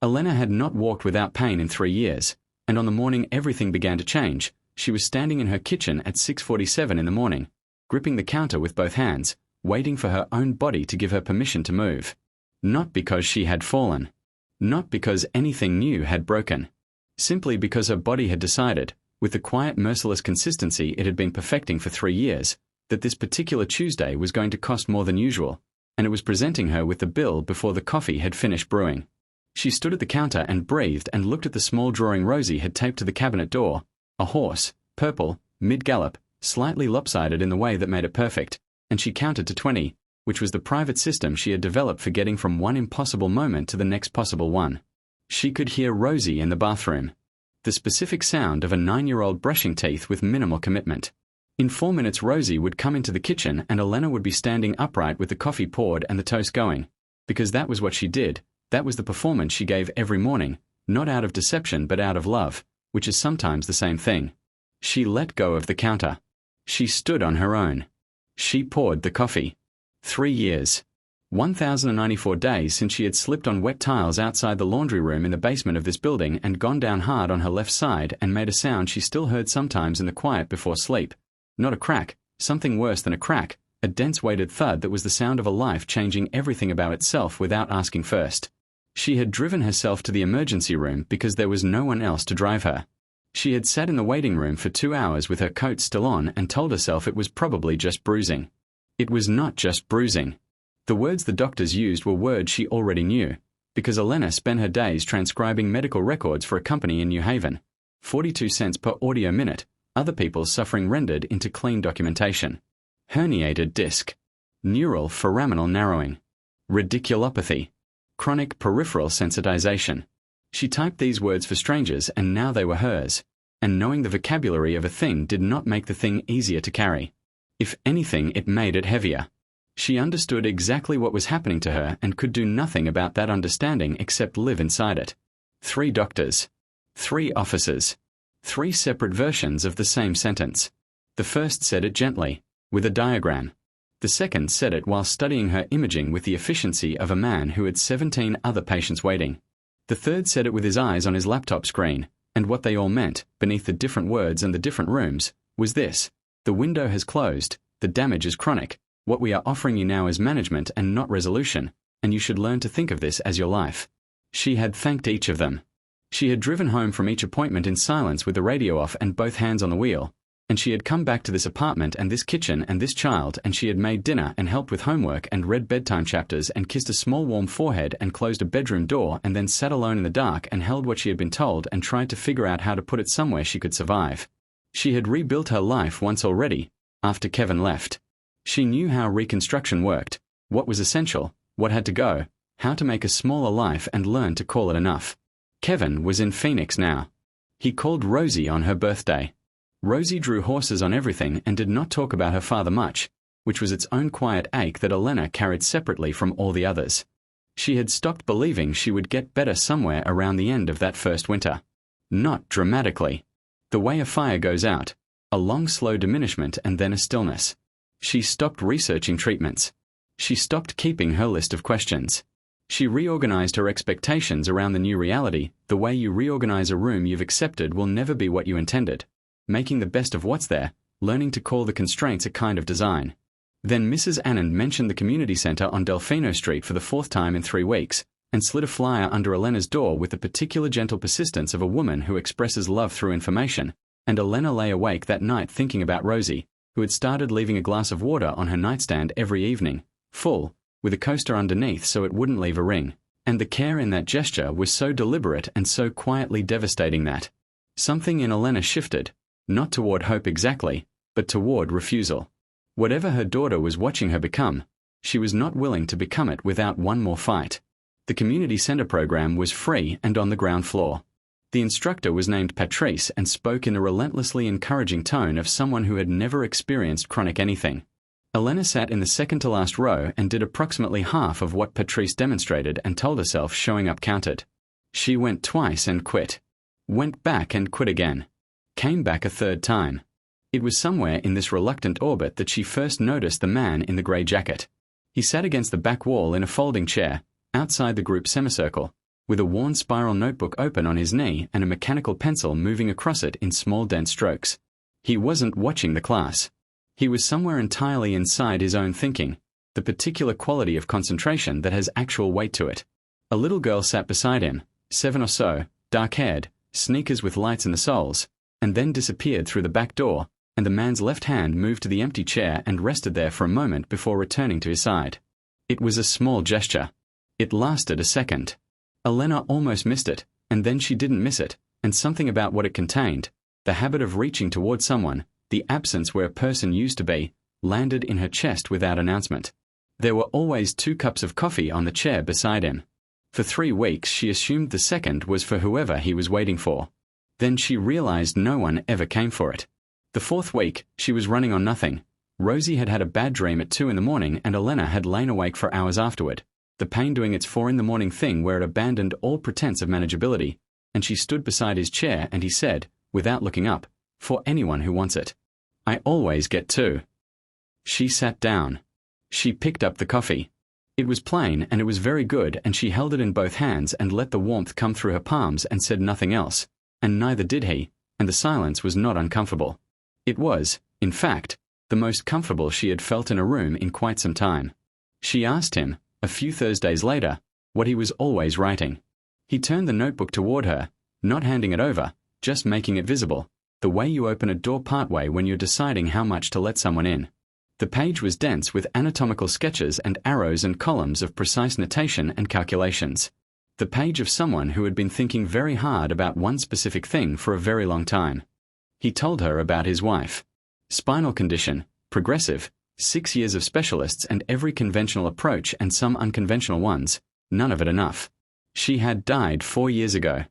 Elena had not walked without pain in 3 years, and on the morning everything began to change, she was standing in her kitchen at 6:47 in the morning, gripping the counter with both hands, waiting for her own body to give her permission to move. Not because she had fallen. Not because anything new had broken. Simply because her body had decided, with the quiet, merciless consistency it had been perfecting for 3 years, that this particular Tuesday was going to cost more than usual, and it was presenting her with the bill before the coffee had finished brewing. She stood at the counter and breathed and looked at the small drawing Rosie had taped to the cabinet door, a horse, purple, mid-gallop, slightly lopsided in the way that made it perfect, and she counted to 20, which was the private system she had developed for getting from one impossible moment to the next possible one. She could hear Rosie in the bathroom. The specific sound of a 9-year-old brushing teeth with minimal commitment. In 4 minutes Rosie would come into the kitchen and Elena would be standing upright with the coffee poured and the toast going, because that was what she did. That was the performance she gave every morning, not out of deception but out of love, which is sometimes the same thing. She let go of the counter. She stood on her own. She poured the coffee. 3 years. 1,094 days since she had slipped on wet tiles outside the laundry room in the basement of this building and gone down hard on her left side and made a sound she still heard sometimes in the quiet before sleep. Not a crack, something worse than a crack, a dense weighted thud that was the sound of a life changing everything about itself without asking first. She had driven herself to the emergency room because there was no one else to drive her. She had sat in the waiting room for 2 hours with her coat still on and told herself it was probably just bruising. It was not just bruising. The words the doctors used were words she already knew, because Elena spent her days transcribing medical records for a company in New Haven. 42 cents per audio minute, other people's suffering rendered into clean documentation. Herniated disc. Neural foraminal narrowing. Radiculopathy. Chronic peripheral sensitization. She typed these words for strangers and now they were hers, and knowing the vocabulary of a thing did not make the thing easier to carry. If anything, it made it heavier. She understood exactly what was happening to her and could do nothing about that understanding except live inside it. 3 doctors. 3 officers. 3 separate versions of the same sentence. The first said it gently, with a diagram. The second said it while studying her imaging with the efficiency of a man who had 17 other patients waiting. The third said it with his eyes on his laptop screen, and what they all meant, beneath the different words and the different rooms, was this: the window has closed, the damage is chronic, what we are offering you now is management and not resolution, and you should learn to think of this as your life. She had thanked each of them. She had driven home from each appointment in silence with the radio off and both hands on the wheel, and she had come back to this apartment and this kitchen and this child, and she had made dinner and helped with homework and read bedtime chapters and kissed a small warm forehead and closed a bedroom door and then sat alone in the dark and held what she had been told and tried to figure out how to put it somewhere she could survive. She had rebuilt her life once already, after Kevin left. She knew how reconstruction worked, what was essential, what had to go, how to make a smaller life and learn to call it enough. Kevin was in Phoenix now. He called Rosie on her birthday. Rosie drew horses on everything and did not talk about her father much, which was its own quiet ache that Elena carried separately from all the others. She had stopped believing she would get better somewhere around the end of that first winter. Not dramatically. The way a fire goes out, a long slow diminishment and then a stillness. She stopped researching treatments. She stopped keeping her list of questions. She reorganized her expectations around the new reality. The way you reorganize a room you've accepted will never be what you intended. Making the best of what's there, learning to call the constraints a kind of design. Then Mrs. Anand mentioned the community center on Delfino Street for the 4th time in 3 weeks, and slid a flyer under Elena's door with the particular gentle persistence of a woman who expresses love through information, and Elena lay awake that night thinking about Rosie, who had started leaving a glass of water on her nightstand every evening, full, with a coaster underneath so it wouldn't leave a ring, and the care in that gesture was so deliberate and so quietly devastating that something in Elena shifted, not toward hope exactly, but toward refusal. Whatever her daughter was watching her become, she was not willing to become it without one more fight. The community center program was free and on the ground floor. The instructor was named Patrice and spoke in the relentlessly encouraging tone of someone who had never experienced chronic anything. Elena sat in the second-to-last row and did approximately half of what Patrice demonstrated and told herself showing up counted. She went twice and quit. Went back and quit again. Came back a 3rd time. It was somewhere in this reluctant orbit that she first noticed the man in the grey jacket. He sat against the back wall in a folding chair, outside the group semicircle, with a worn spiral notebook open on his knee and a mechanical pencil moving across it in small dense strokes. He wasn't watching the class. He was somewhere entirely inside his own thinking, the particular quality of concentration that has actual weight to it. A little girl sat beside him, 7 or so, dark-haired, sneakers with lights in the soles, and then disappeared through the back door, and the man's left hand moved to the empty chair and rested there for a moment before returning to his side. It was a small gesture. It lasted a second. Elena almost missed it, and then she didn't miss it, and something about what it contained, the habit of reaching toward someone, the absence where a person used to be, landed in her chest without announcement. There were always 2 cups of coffee on the chair beside him. For 3 weeks she assumed the second was for whoever he was waiting for. Then she realized no one ever came for it. The 4th week, she was running on nothing. Rosie had had a bad dream at 2 in the morning and Elena had lain awake for hours afterward, the pain doing its 4 in the morning thing where it abandoned all pretense of manageability, and she stood beside his chair and he said, without looking up, "For anyone who wants it. I always get 2. She sat down. She picked up the coffee. It was plain and it was very good, and she held it in both hands and let the warmth come through her palms and said nothing else, and neither did he, and the silence was not uncomfortable. It was, in fact, the most comfortable she had felt in a room in quite some time. She asked him, a few Thursdays later, what he was always writing. He turned the notebook toward her, not handing it over, just making it visible, the way you open a door partway when you're deciding how much to let someone in. The page was dense with anatomical sketches and arrows and columns of precise notation and calculations. The page of someone who had been thinking very hard about one specific thing for a very long time. He told her about his wife. Spinal condition, progressive, 6 years of specialists and every conventional approach and some unconventional ones, none of it enough. She had died 4 years ago.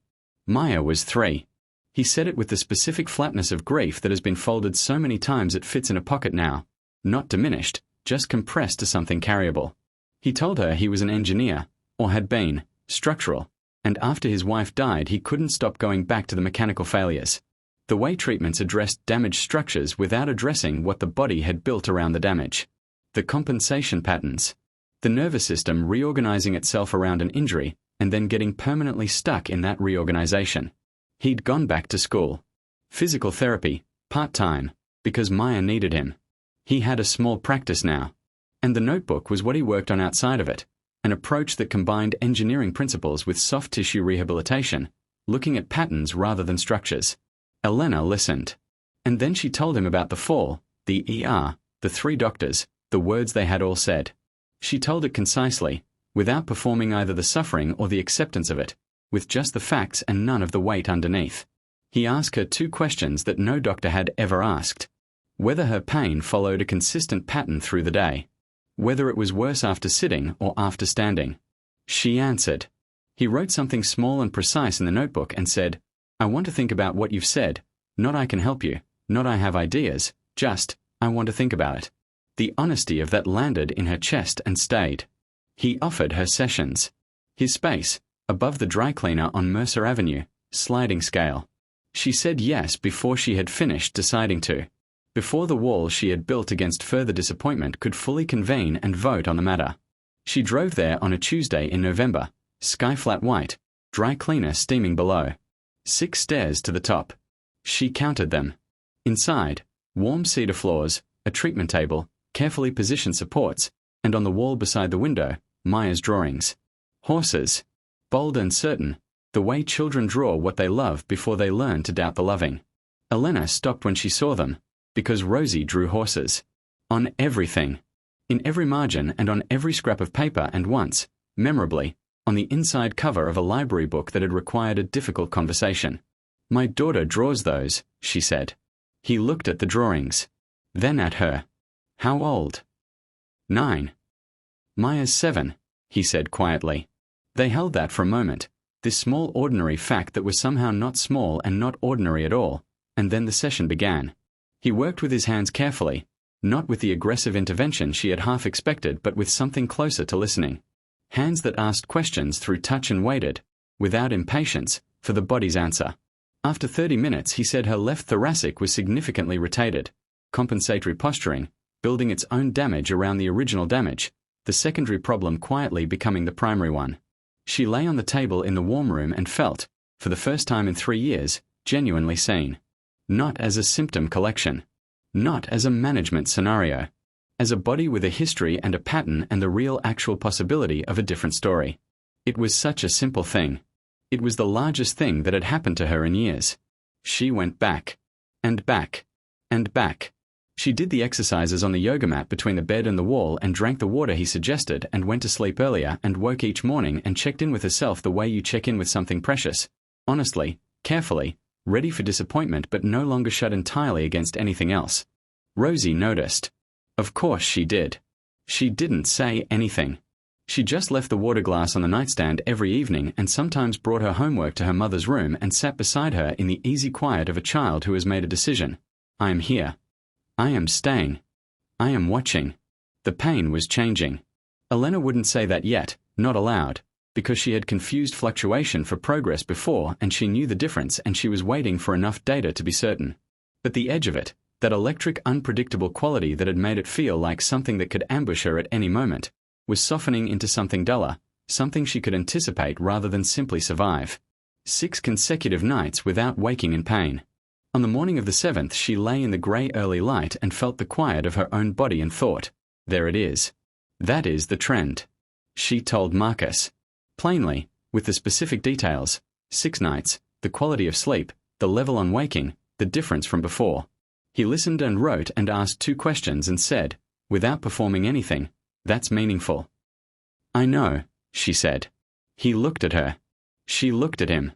Maya was 3. He said it with the specific flatness of grief that has been folded so many times it fits in a pocket now, not diminished, just compressed to something carryable. He told her he was an engineer, or had been, structural, and after his wife died he couldn't stop going back to the mechanical failures. The way treatments addressed damaged structures without addressing what the body had built around the damage. The compensation patterns. The nervous system reorganizing itself around an injury and then getting permanently stuck in that reorganization. He'd gone back to school. Physical therapy, part-time, because Maya needed him. He had a small practice now. And the notebook was what he worked on outside of it, an approach that combined engineering principles with soft tissue rehabilitation, looking at patterns rather than structures. Elena listened. And then she told him about the fall, the ER, the 3 doctors, the words they had all said. She told it concisely, without performing either the suffering or the acceptance of it, with just the facts and none of the weight underneath. He asked her 2 questions that no doctor had ever asked. Whether her pain followed a consistent pattern through the day. Whether it was worse after sitting or after standing. She answered. He wrote something small and precise in the notebook and said, "I want to think about what you've said, not I can help you, not I have ideas, just, I want to think about it." The honesty of that landed in her chest and stayed. He offered her sessions. His space, above the dry cleaner on Mercer Avenue, sliding scale. She said yes before she had finished deciding to. Before the wall she had built against further disappointment could fully convene and vote on the matter. She drove there on a Tuesday in November, sky flat white, dry cleaner steaming below. 6 stairs to the top. She counted them. Inside, warm cedar floors, a treatment table, carefully positioned supports, and on the wall beside the window, Maya's drawings. Horses. Bold and certain, the way children draw what they love before they learn to doubt the loving. Elena stopped when she saw them, because Rosie drew horses. On everything. In every margin and on every scrap of paper, and once, memorably, on the inside cover of a library book that had required a difficult conversation. "My daughter draws those," she said. He looked at the drawings. Then at her. "How old?" 9. "Maya's 7, he said quietly. They held that for a moment, this small ordinary fact that was somehow not small and not ordinary at all, and then the session began. He worked with his hands carefully, not with the aggressive intervention she had half expected but with something closer to listening. Hands that asked questions through touch and waited, without impatience, for the body's answer. After 30 minutes he said her left thoracic was significantly rotated, compensatory posturing, building its own damage around the original damage, the secondary problem quietly becoming the primary one. She lay on the table in the warm room and felt, for the first time in 3 years, genuinely seen. Not as a symptom collection. Not as a management scenario. As a body with a history and a pattern and the real actual possibility of a different story. It was such a simple thing. It was the largest thing that had happened to her in years. She went back. And back. And back. She did the exercises on the yoga mat between the bed and the wall and drank the water he suggested and went to sleep earlier and woke each morning and checked in with herself the way you check in with something precious. Honestly, carefully, ready for disappointment but no longer shut entirely against anything else. Rosie noticed. Of course she did. She didn't say anything. She just left the water glass on the nightstand every evening and sometimes brought her homework to her mother's room and sat beside her in the easy quiet of a child who has made a decision. I am here. I am staying. I am watching. The pain was changing. Elena wouldn't say that yet, not aloud, because she had confused fluctuation for progress before and she knew the difference and she was waiting for enough data to be certain. But the edge of it, that electric unpredictable quality that had made it feel like something that could ambush her at any moment, was softening into something duller, something she could anticipate rather than simply survive. 6 consecutive nights without waking in pain. On the morning of the 7th, she lay in the grey early light and felt the quiet of her own body and thought, there it is. That is the trend. She told Marcus. Plainly, with the specific details, 6 nights, the quality of sleep, the level on waking, the difference from before. He listened and wrote and asked 2 questions and said, without performing anything, that's meaningful. I know, she said. He looked at her. She looked at him.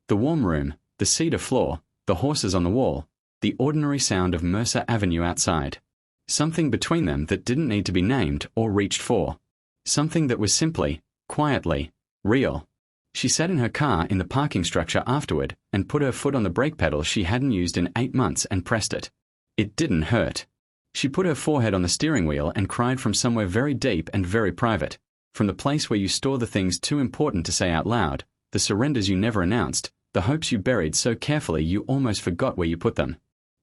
The warm room, the cedar floor, the horses on the wall, the ordinary sound of Mercer Avenue outside. Something between them that didn't need to be named or reached for. Something that was simply, quietly, real. She sat in her car in the parking structure afterward and put her foot on the brake pedal she hadn't used in 8 months and pressed it. It didn't hurt. She put her forehead on the steering wheel and cried from somewhere very deep and very private, from the place where you store the things too important to say out loud, the surrenders you never announced, the hopes you buried so carefully you almost forgot where you put them.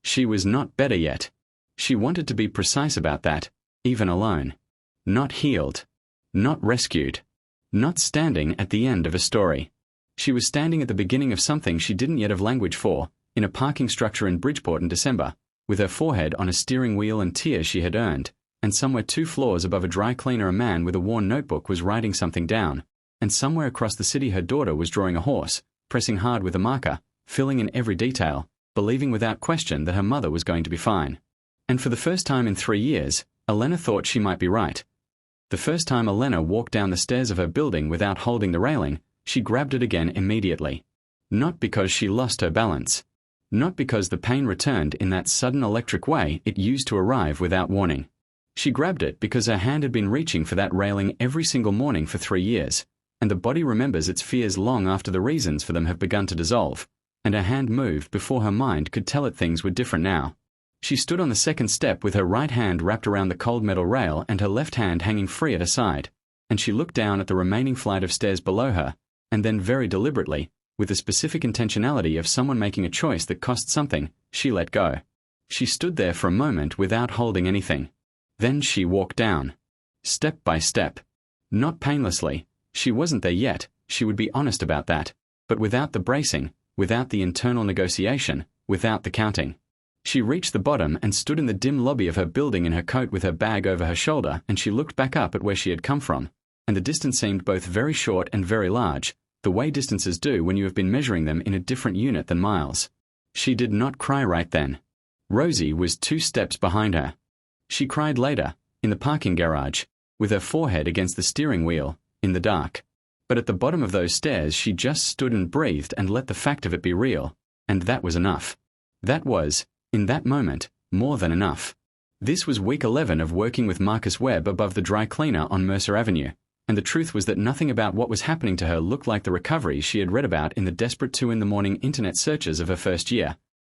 She was not better yet. She wanted to be precise about that, even alone. Not healed. Not rescued. Not standing at the end of a story. She was standing at the beginning of something she didn't yet have language for, in a parking structure in Bridgeport in December, with her forehead on a steering wheel and tears she had earned, and somewhere 2 floors above a dry cleaner a man with a worn notebook was writing something down, and somewhere across the city her daughter was drawing a horse, pressing hard with a marker, filling in every detail, believing without question that her mother was going to be fine. And for the first time in 3 years, Elena thought she might be right. The first time Elena walked down the stairs of her building without holding the railing, she grabbed it again immediately. Not because she lost her balance. Not because the pain returned in that sudden electric way it used to arrive without warning. She grabbed it because her hand had been reaching for that railing every single morning for 3 years, and the body remembers its fears long after the reasons for them have begun to dissolve, and her hand moved before her mind could tell it things were different now. She stood on the second step with her right hand wrapped around the cold metal rail and her left hand hanging free at her side, and she looked down at the remaining flight of stairs below her, and then very deliberately, with the specific intentionality of someone making a choice that cost something, she let go. She stood there for a moment without holding anything. Then she walked down. Step by step. Not painlessly. She wasn't there yet, she would be honest about that, but without the bracing, without the internal negotiation, without the counting. She reached the bottom and stood in the dim lobby of her building in her coat with her bag over her shoulder, and she looked back up at where she had come from, and the distance seemed both very short and very large, the way distances do when you have been measuring them in a different unit than miles. She did not cry right then. Rosie was 2 steps behind her. She cried later, in the parking garage, with her forehead against the steering wheel, in the dark. But at the bottom of those stairs she just stood and breathed and let the fact of it be real, and that was enough. That was, in that moment, more than enough. This was week 11 of working with Marcus Webb above the dry cleaner on Mercer Avenue, and the truth was that nothing about what was happening to her looked like the recovery she had read about in the desperate 2 in the morning internet searches of her first year.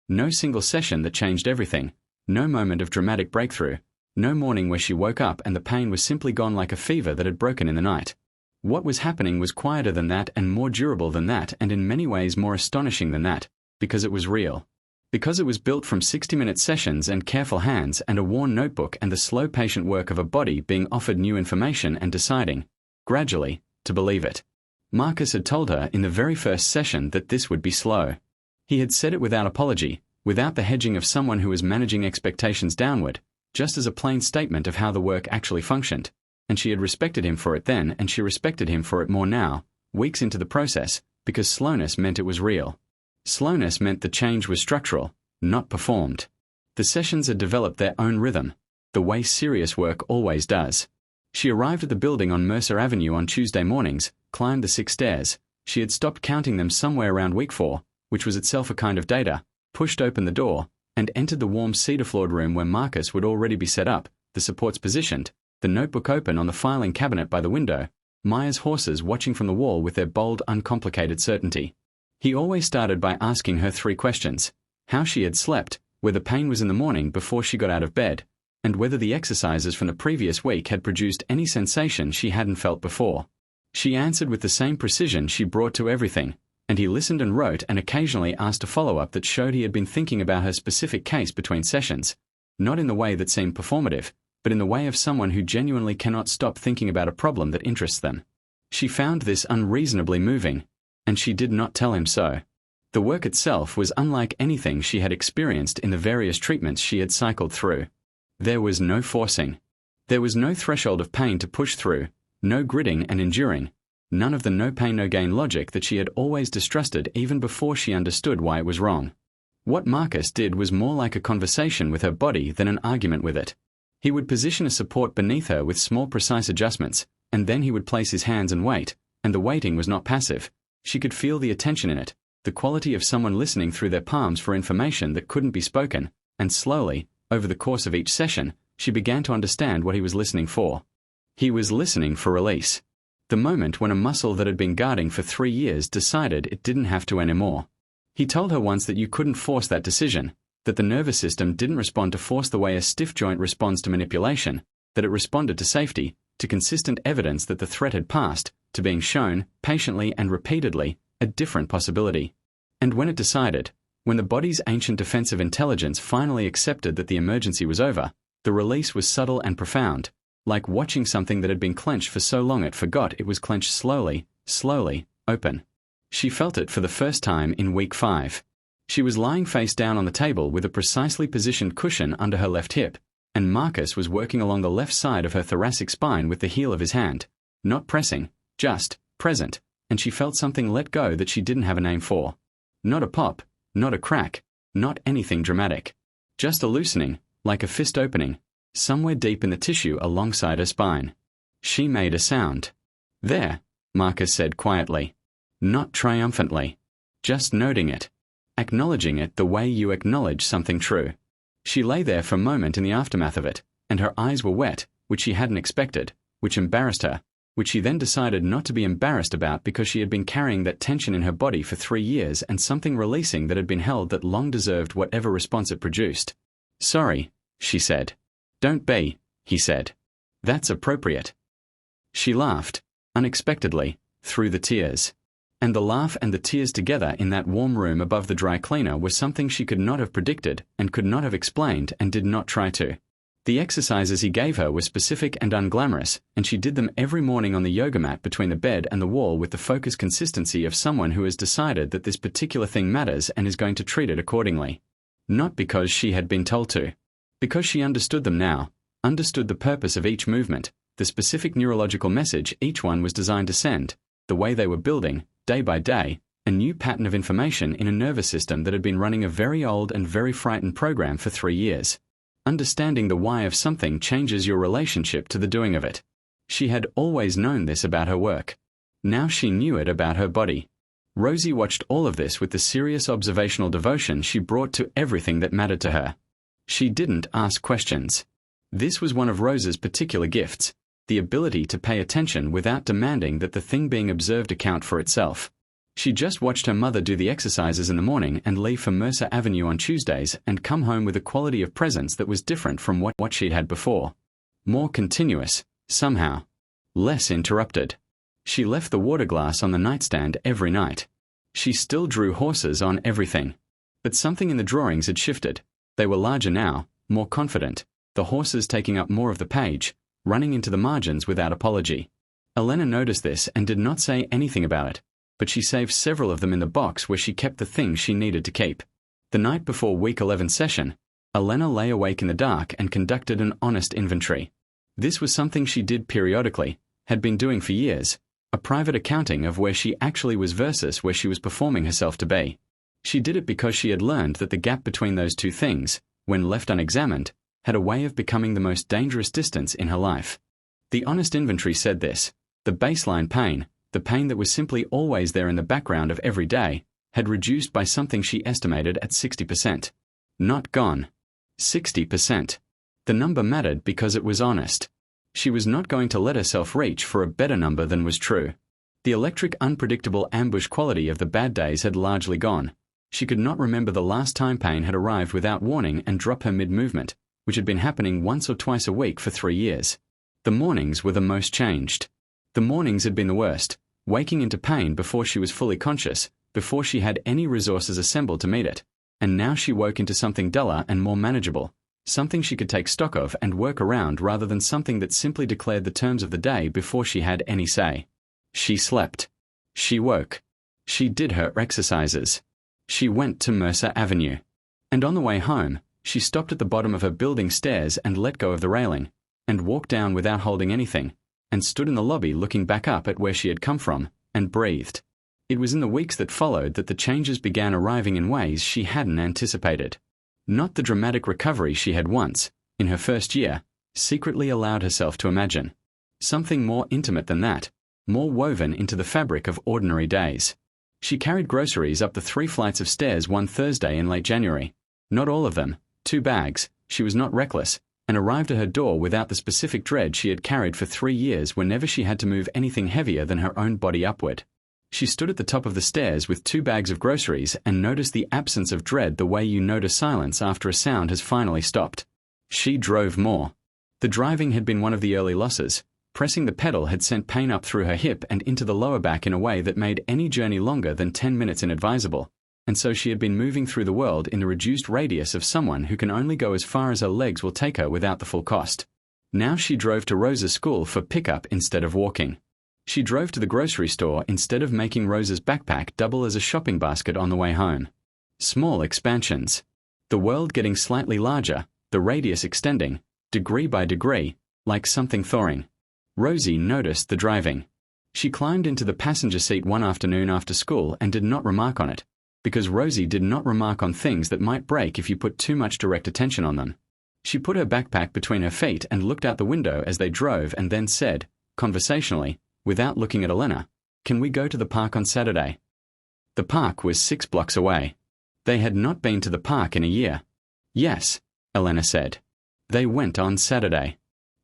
No single session that changed everything, no moment of dramatic breakthrough, no morning where she woke up and the pain was simply gone like a fever that had broken in the night. What was happening was quieter than that and more durable than that and in many ways more astonishing than that, because it was real. Because it was built from 60-minute sessions and careful hands and a worn notebook and the slow patient work of a body being offered new information and deciding, gradually, to believe it. Marcus had told her in the very first session that this would be slow. He had said it without apology, without the hedging of someone who was managing expectations downward, just as a plain statement of how the work actually functioned, and she had respected him for it then, and she respected him for it more now, weeks into the process, because slowness meant it was real. Slowness meant the change was structural, not performed. The sessions had developed their own rhythm, the way serious work always does. She arrived at the building on Mercer Avenue on Tuesday mornings, climbed the 6 stairs. She had stopped counting them somewhere around week 4, which was itself a kind of data, pushed open the door, and entered the warm cedar-floored room where Marcus would already be set up, the supports positioned, the notebook open on the filing cabinet by the window, Maya's horses watching from the wall with their bold, uncomplicated certainty. He always started by asking her 3 questions: how she had slept, where the pain was in the morning before she got out of bed, and whether the exercises from the previous week had produced any sensation she hadn't felt before. She answered with the same precision she brought to everything, and he listened and wrote and occasionally asked a follow-up that showed he had been thinking about her specific case between sessions, not in the way that seemed performative, but in the way of someone who genuinely cannot stop thinking about a problem that interests them. She found this unreasonably moving, and she did not tell him so. The work itself was unlike anything she had experienced in the various treatments she had cycled through. There was no forcing. There was no threshold of pain to push through, no gritting and enduring, none of the no pain no gain logic that she had always distrusted even before she understood why it was wrong. What Marcus did was more like a conversation with her body than an argument with it. He would position a support beneath her with small precise adjustments, and then he would place his hands and wait, and the waiting was not passive. She could feel the attention in it, the quality of someone listening through their palms for information that couldn't be spoken, and slowly, over the course of each session, she began to understand what he was listening for. He was listening for release. The moment when a muscle that had been guarding for 3 years decided it didn't have to anymore. He told her once that you couldn't force that decision, that the nervous system didn't respond to force the way a stiff joint responds to manipulation, that it responded to safety, to consistent evidence that the threat had passed, to being shown, patiently and repeatedly, a different possibility. And when it decided, when the body's ancient defensive intelligence finally accepted that the emergency was over, the release was subtle and profound, like watching something that had been clenched for so long it forgot it was clenched slowly, open. She felt it for the first time in week 5. She was lying face down on the table with a precisely positioned cushion under her left hip, and Marcus was working along the left side of her thoracic spine with the heel of his hand, not pressing, just present, and she felt something let go that she didn't have a name for. Not a pop, not a crack, not anything dramatic. Just a loosening, like a fist opening, somewhere deep in the tissue alongside her spine. She made a sound. There, Marcus said quietly. Not triumphantly. Just noting it. Acknowledging it the way you acknowledge something true. She lay there for a moment in the aftermath of it, and her eyes were wet, which she hadn't expected, which embarrassed her, which she then decided not to be embarrassed about because she had been carrying that tension in her body for 3 years and something releasing that had been held that long deserved whatever response it produced. Sorry, she said. Don't be, he said. That's appropriate. She laughed, unexpectedly, through the tears. And the laugh and the tears together in that warm room above the dry cleaner were something she could not have predicted and could not have explained and did not try to. The exercises he gave her were specific and unglamorous, and she did them every morning on the yoga mat between the bed and the wall with the focused consistency of someone who has decided that this particular thing matters and is going to treat it accordingly. Not because she had been told to. Because she understood them now, understood the purpose of each movement, the specific neurological message each one was designed to send, the way they were building, day by day, a new pattern of information in a nervous system that had been running a very old and very frightened program for 3 years. Understanding the why of something changes your relationship to the doing of it. She had always known this about her work. Now she knew it about her body. Rosie watched all of this with the serious observational devotion she brought to everything that mattered to her. She didn't ask questions. This was one of Rose's particular gifts, the ability to pay attention without demanding that the thing being observed account for itself. She just watched her mother do the exercises in the morning and leave for Mercer Avenue on Tuesdays and come home with a quality of presence that was different from what she'd had before. More continuous, somehow. Less interrupted. She left the water glass on the nightstand every night. She still drew horses on everything. But something in the drawings had shifted. They were larger now, more confident, the horses taking up more of the page, running into the margins without apology. Elena noticed this and did not say anything about it, but she saved several of them in the box where she kept the things she needed to keep. The night before week 11 session, Elena lay awake in the dark and conducted an honest inventory. This was something she did periodically, had been doing for years, a private accounting of where she actually was versus where she was performing herself to be. She did it because she had learned that the gap between those two things, when left unexamined, had a way of becoming the most dangerous distance in her life. The honest inventory said this: the baseline pain, the pain that was simply always there in the background of every day, had reduced by something she estimated at 60%. Not gone. 60%. The number mattered because it was honest. She was not going to let herself reach for a better number than was true. The electric, unpredictable ambush quality of the bad days had largely gone. She could not remember the last time pain had arrived without warning and drop her mid-movement, which had been happening once or twice a week for 3 years. The mornings were the most changed. The mornings had been the worst, waking into pain before she was fully conscious, before she had any resources assembled to meet it. And now she woke into something duller and more manageable, something she could take stock of and work around rather than something that simply declared the terms of the day before she had any say. She slept. She woke. She did her exercises. She went to Mercer Avenue. And on the way home, she stopped at the bottom of her building stairs and let go of the railing, and walked down without holding anything, and stood in the lobby looking back up at where she had come from, and breathed. It was in the weeks that followed that the changes began arriving in ways she hadn't anticipated. Not the dramatic recovery she had once, in her first year, secretly allowed herself to imagine. Something more intimate than that, more woven into the fabric of ordinary days. She carried groceries up the 3 flights of stairs one Thursday in late January. Not all of them, 2 bags, she was not reckless, and arrived at her door without the specific dread she had carried for 3 years whenever she had to move anything heavier than her own body upward. She stood at the top of the stairs with 2 bags of groceries and noticed the absence of dread the way you notice silence after a sound has finally stopped. She drove more. The driving had been one of the early losses. Pressing the pedal had sent pain up through her hip and into the lower back in a way that made any journey longer than 10 minutes inadvisable, and so she had been moving through the world in the reduced radius of someone who can only go as far as her legs will take her without the full cost. Now she drove to Rosa's school for pickup instead of walking. She drove to the grocery store instead of making Rosa's backpack double as a shopping basket on the way home. Small expansions. The world getting slightly larger, the radius extending, degree by degree, like something thawing. Rosie noticed the driving. She climbed into the passenger seat one afternoon after school and did not remark on it, because Rosie did not remark on things that might break if you put too much direct attention on them. She put her backpack between her feet and looked out the window as they drove and then said, conversationally, without looking at Elena, "Can we go to the park on Saturday?" The park was 6 blocks away. They had not been to the park in a year. "Yes," Elena said. They went on Saturday.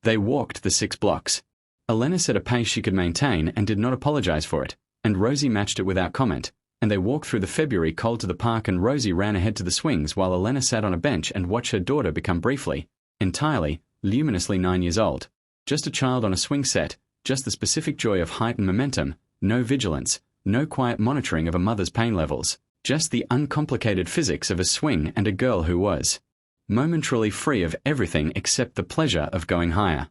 They walked the 6 blocks. Elena set a pace she could maintain and did not apologize for it, and Rosie matched it without comment, and they walked through the February cold to the park and Rosie ran ahead to the swings while Elena sat on a bench and watched her daughter become briefly, entirely, luminously 9 years old. Just a child on a swing set, just the specific joy of height and momentum, no vigilance, no quiet monitoring of a mother's pain levels, just the uncomplicated physics of a swing and a girl who was momentarily free of everything except the pleasure of going higher.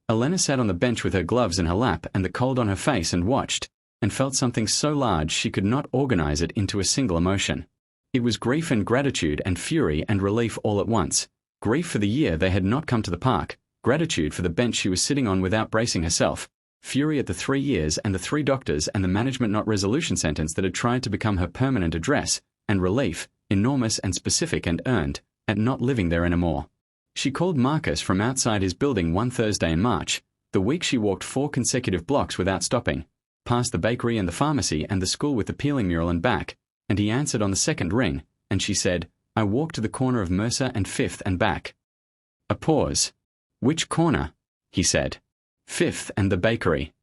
Elena sat on the bench with her gloves in her lap and the cold on her face and watched, and felt something so large she could not organize it into a single emotion. It was grief and gratitude and fury and relief all at once. Grief for the year they had not come to the park, gratitude for the bench she was sitting on without bracing herself, fury at the 3 years and the 3 doctors and the management not resolution sentence that had tried to become her permanent address, and relief, enormous and specific and earned, at not living there anymore. She called Marcus from outside his building one Thursday in March, the week she walked 4 consecutive blocks without stopping, past the bakery and the pharmacy and the school with the peeling mural and back, and he answered on the second ring, and she said, "I walked to the corner of Mercer and 5th and back." A pause. "Which corner?" he said. "5th and the bakery."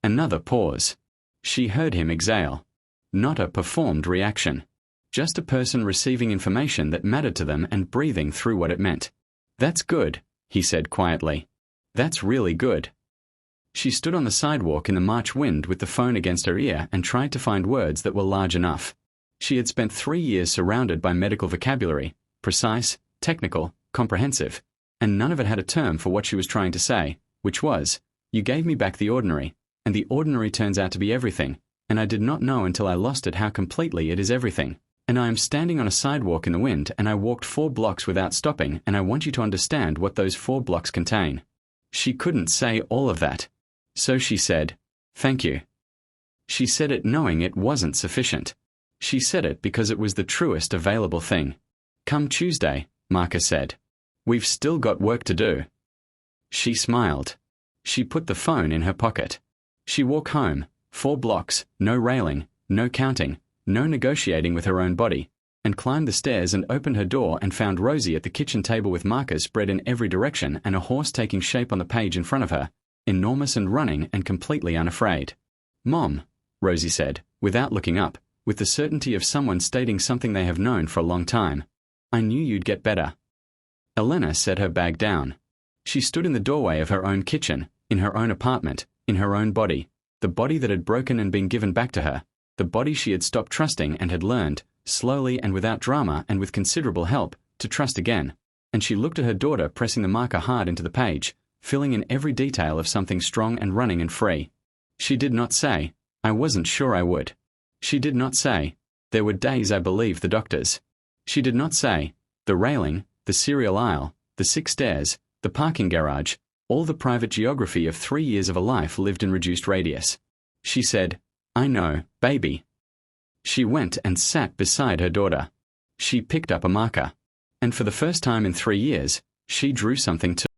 Another pause. She heard him exhale. Not a performed reaction. Just a person receiving information that mattered to them and breathing through what it meant. "That's good," he said quietly. "That's really good." She stood on the sidewalk in the March wind with the phone against her ear and tried to find words that were large enough. She had spent 3 years surrounded by medical vocabulary, precise, technical, comprehensive, and none of it had a term for what she was trying to say, which was, "You gave me back the ordinary, and the ordinary turns out to be everything, and I did not know until I lost it how completely it is everything. And I am standing on a sidewalk in the wind, and I walked 4 blocks without stopping, and I want you to understand what those 4 blocks contain." She couldn't say all of that. So she said, "Thank you." She said it knowing it wasn't sufficient. She said it because it was the truest available thing. "Come Tuesday," Marcus said. "We've still got work to do." She smiled. She put the phone in her pocket. She walked home, 4 blocks, no railing, no counting, no negotiating with her own body, and climbed the stairs and opened her door and found Rosie at the kitchen table with markers spread in every direction and a horse taking shape on the page in front of her, enormous and running and completely unafraid. "Mom," Rosie said, without looking up, with the certainty of someone stating something they have known for a long time, "I knew you'd get better." Elena set her bag down. She stood in the doorway of her own kitchen, in her own apartment, in her own body, the body that had broken and been given back to her, the body she had stopped trusting and had learned, slowly and without drama and with considerable help, to trust again. And she looked at her daughter pressing the marker hard into the page, filling in every detail of something strong and running and free. She did not say, "I wasn't sure I would." She did not say, "There were days I believed the doctors." She did not say, "The railing, the cereal aisle, the 6 stairs, the parking garage, all the private geography of 3 years of a life lived in reduced radius." She said, "I know, baby." She went and sat beside her daughter. She picked up a marker. And for the first time in 3 years, she drew something too.